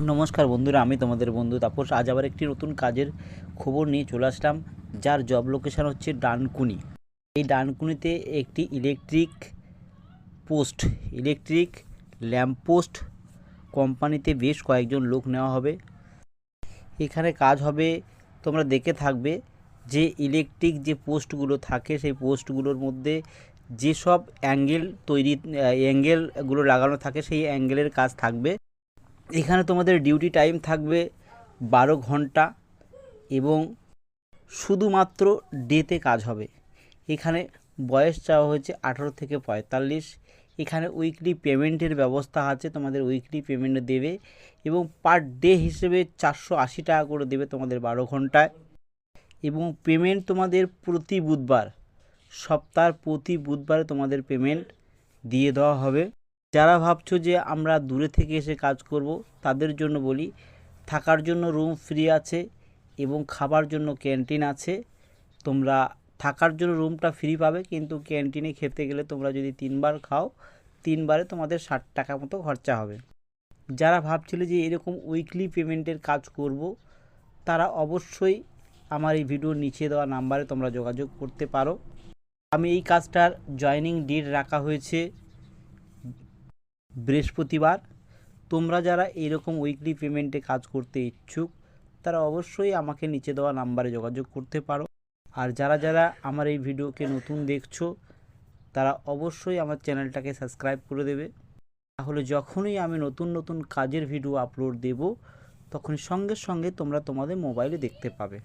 নমস্কার বন্ধুরা, আমি তোমাদের বন্ধু তাপস। আজ আবার একটি নতুন কাজের খবর নিয়ে চলে আসলাম, যার জব লোকেশান হচ্ছে ডানকুনি। এই ডানকুনিতে একটি ইলেকট্রিক ল্যাম্প পোস্ট কোম্পানিতে বেশ কয়েকজন লোক নেওয়া হবে। এখানে কাজ হবে, তোমরা দেখে থাকবে যে ইলেকট্রিক যে পোস্টগুলো থাকে সেই পোস্টগুলোর মধ্যে যেসব অ্যাঙ্গেলগুলো লাগানো থাকে সেই অ্যাঙ্গেলের কাজ থাকবে। এখানে তোমাদের ডিউটি টাইম থাকবে 12 ঘন্টা এবং শুধুমাত্র ডেতে কাজ হবে। এখানে বয়স চাওয়া হয়েছে 18 থেকে 45। এখানে উইকলি পেমেন্টের ব্যবস্থা আছে, তোমাদের উইকলি পেমেন্ট দেবে এবং পার ডে হিসেবে 480 টাকা করে দেবে তোমাদের 12 ঘন্টায়। এবং পেমেন্ট তোমাদের প্রতি বুধবার, সপ্তাহের প্রতি বুধবারে তোমাদের পেমেন্ট দিয়ে দেওয়া হবে। যারা ভাবছো যে আমরা দূরে থেকে এসে কাজ করব, তাদের জন্য বলি থাকার জন্য রুম ফ্রি আছে এবং খাবার জন্য ক্যান্টিন আছে। তোমরা থাকার জন্য রুমটা ফ্রি পাবে, কিন্তু ক্যান্টিনে খেতে গেলে তোমরা যদি 3 বার খাও, 3 বারে তোমাদের 60 টাকা মতো খরচা হবে। যারা ভাবছিল যে এরকম উইকলি পেমেন্টের কাজ করব, তারা অবশ্যই আমার এই ভিডিওর নিচে দেওয়া নাম্বারে তোমরা যোগাযোগ করতে পারো। আমি এই কাজটার জয়েনিং ডেট রাখা হয়েছে বৃহস্পতিবার। তোমরা যারা এরকম উইকলি পেমেন্টে কাজ করতে ইচ্ছুক, তারা অবশ্যই আমাকে নিচে দেওয়া নাম্বারে যোগাযোগ করতে পারো। আর যারা যারা আমার এই ভিডিওকে নতুন দেখছো, তারা অবশ্যই আমার চ্যানেলটাকে সাবস্ক্রাইব করে দেবে। তাহলে যখনই আমি নতুন নতুন কাজের ভিডিও আপলোড দেব, তখন সঙ্গে সঙ্গে তোমরা তোমাদের মোবাইলে দেখতে পাবে।